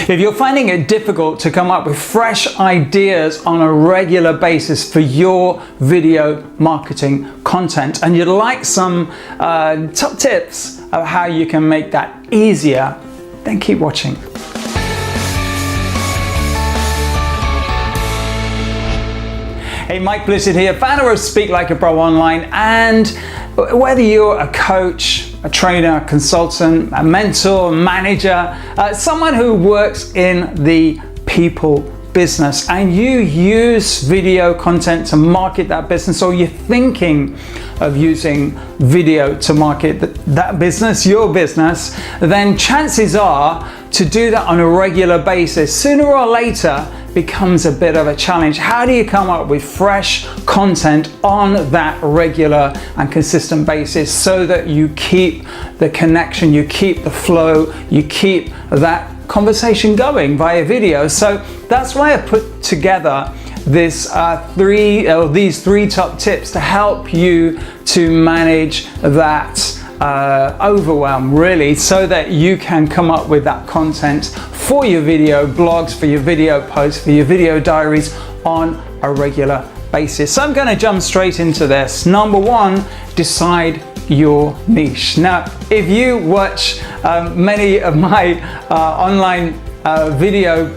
If you're finding it difficult to come up with fresh ideas on a regular basis for your video marketing content, and you'd like some top tips of how you can make that easier, then keep watching. Hey, Mike Blissett here, founder of Speak Like a Pro Online, and whether you're a coach, a trainer, a consultant, a mentor, manager, someone who works in the people business and you use video content to market that business, or you're thinking of using video to market that business, your business, then chances are to do that on a regular basis, sooner or later, becomes a bit of a challenge. How do you come up with fresh content on that regular and consistent basis so that you keep the connection, you keep the flow, you keep that conversation going via video? So that's why I put together these three top tips to help you to manage that overwhelm, really, so that you can come up with that content for your video blogs, for your video posts, for your video diaries on a regular basis. So I'm going to jump straight into this. Number one, decide your niche. Now, if you watch many of my online video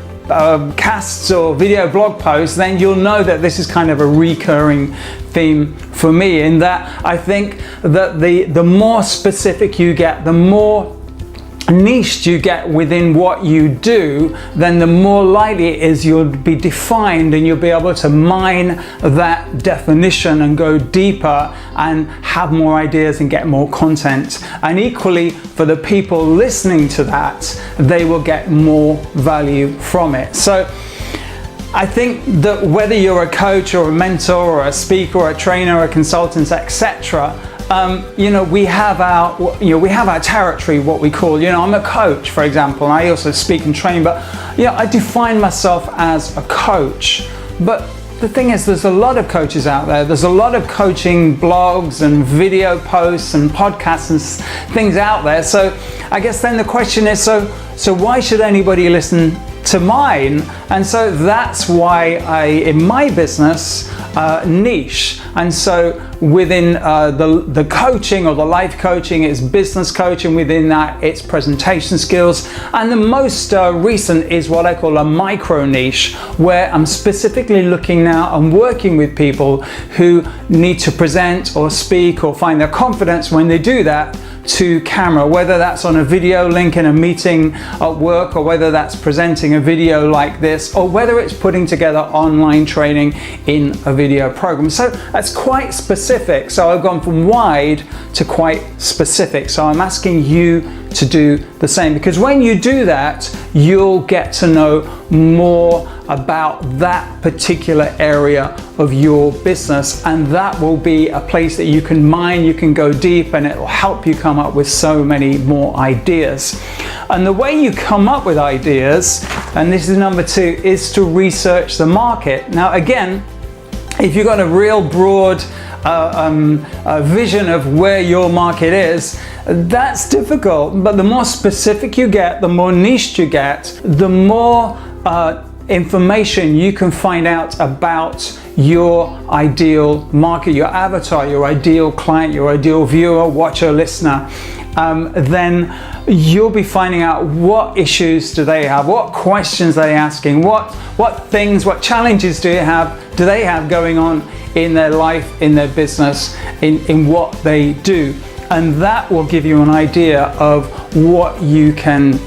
casts or video blog posts, then you'll know that this is kind of a recurring theme for me, in that I think that the more specific you get, the more niched you get within what you do, then the more likely it is you'll be defined and you'll be able to mine that definition and go deeper and have more ideas and get more content. And equally, for the people listening to that, they will get more value from it. So I think that whether you're a coach or a mentor or a speaker or a trainer or a consultant, etc., we have our territory, what we call, I'm a coach, for example, and I also speak and train, but I define myself as a coach. But the thing is, there's a lot of coaches out there. There's a lot of coaching blogs and video posts and podcasts and things out there. So I guess then the question is, so why should anybody listen to mine? And so that's why in my business, niche. And so within the coaching or the life coaching, it's business coaching. Within that, it's presentation skills. And the most recent is what I call a micro niche, where I'm specifically looking now and working with people who need to present or speak or find their confidence when they do that to camera, whether that's on a video link in a meeting at work, or whether that's presenting a video like this, or whether it's putting together online training in a video program. So that's quite specific. So I've gone from wide to quite specific. So I'm asking you to do the same, because when you do that, you'll get to know more about that particular area of your business, and that will be a place that you can mine, you can go deep, and it will help you come up with so many more ideas. And the way you come up with ideas, and this is number two, is to research the market. Now again, if you've got a real broad vision of where your market is, that's difficult. But the more specific you get, the more niche you get, the more information you can find out about your ideal market, your avatar, your ideal client, your ideal viewer, watcher, listener. Then you'll be finding out what issues do they have, what questions are they asking, what things, what challenges do they have going on in their life, in their business, in what they do. And that will give you an idea of what you can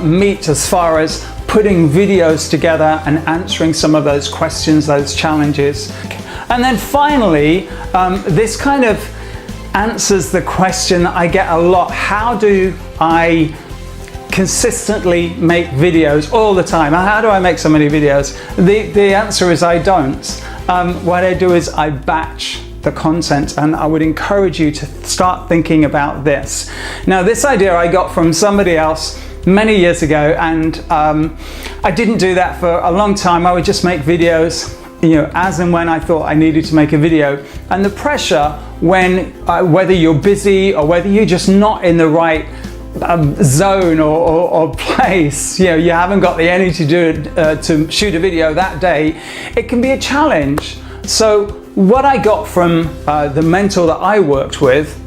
meet as far as putting videos together and answering some of those questions, those challenges. And then finally, this kind of answers the question I get a lot: how do I consistently make videos all the time? How do I make so many videos? The answer is I don't. What I do is I batch the content, and I would encourage you to start thinking about this. Now, this idea I got from somebody else many years ago, and I didn't do that for a long time. I would just make videos, as and when I thought I needed to make a video. And the pressure when whether you're busy or whether you're just not in the right zone or place, you haven't got the energy to shoot a video that day, it can be a challenge. So what I got from the mentor that I worked with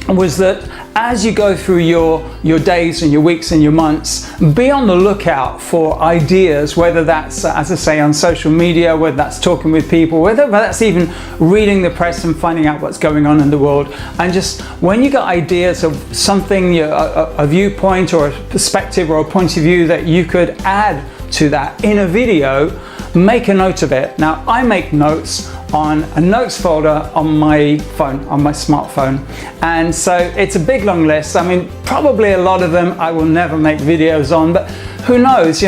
was that as you go through your days and your weeks and your months, be on the lookout for ideas, whether that's, as I say, on social media, whether that's talking with people, whether that's even reading the press and finding out what's going on in the world. And just when you got ideas of something, a viewpoint or a perspective or a point of view that you could add to that in a video, make a note of it. Now, I make notes on a notes folder on my phone, on my smartphone. And so it's a big long list. I mean, probably a lot of them I will never make videos on, but who knows,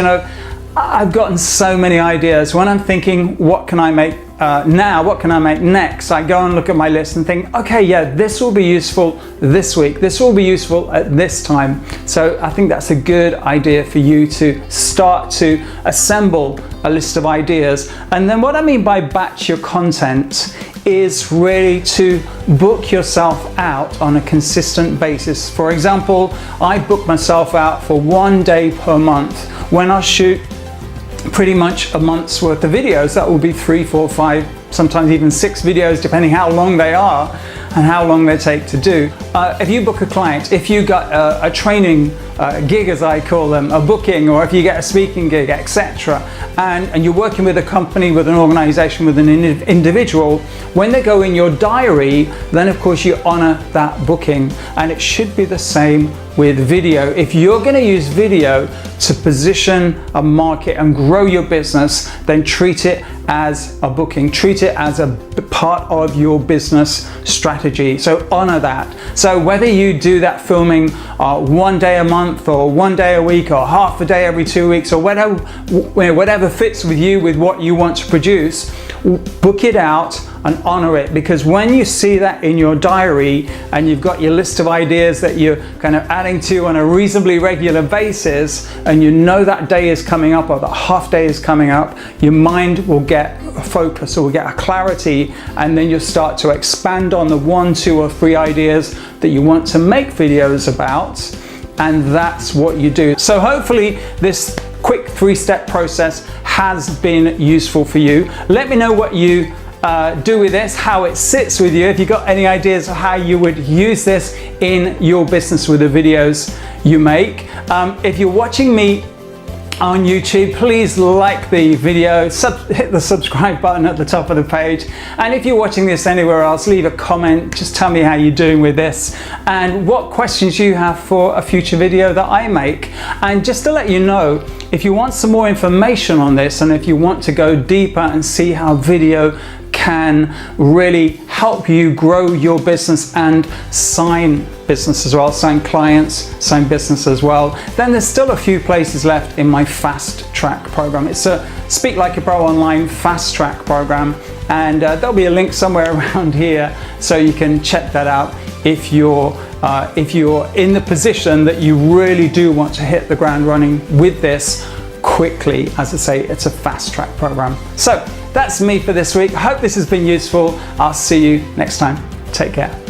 I've gotten so many ideas. When I'm thinking, what can I make now, what can I make next? I go and look at my list and think, okay, yeah, this will be useful this week. This will be useful at this time. So I think that's a good idea for you to start to assemble a list of ideas. And then what I mean by batch your content is really to book yourself out on a consistent basis. For example, I book myself out for 1 day per month when I shoot pretty much a month's worth of videos. That will be 3, 4, 5, sometimes even 6 videos, depending how long they are and how long they take to do. If you book a client, if you got a training gig, as I call them, a booking, or if you get a speaking gig, etc., and you're working with a company, with an organization, with an individual, when they go in your diary, then of course you honor that booking. And it should be the same with video. If you're going to use video to position a market and grow your business, then treat it as a booking, treat it as a part of your business strategy. So honor that. So whether you do that filming 1 day a month or 1 day a week or half a day every 2 weeks or whatever fits with you, with what you want to produce, book it out and honor it. Because when you see that in your diary and you've got your list of ideas that you're kind of adding to on a reasonably regular basis, and you know that day is coming up or that half day is coming up, your mind will get a focus or will get a clarity, and then you'll start to expand on the 1, 2 or 3 ideas that you want to make videos about, and that's what you do. So hopefully this quick 3-step process has been useful for you. Let me know what you do with this, how it sits with you. If you've got any ideas of how you would use this in your business with the videos you make. If you're watching me on YouTube, please like the video, hit the subscribe button at the top of the page, and if you're watching this anywhere else, leave a comment. Just tell me how you're doing with this and what questions you have for a future video that I make. And just to let you know, if you want some more information on this, and if you want to go deeper and see how video can really help you grow your business and sign business as well, sign clients, sign business as well, then there's still a few places left in my fast track program. It's a Speak Like a Pro Online fast track program, and there'll be a link somewhere around here so you can check that out if you're in the position that you really do want to hit the ground running with this quickly. As I say, it's a fast track program. So that's me for this week. I hope this has been useful. I'll see you next time. Take care.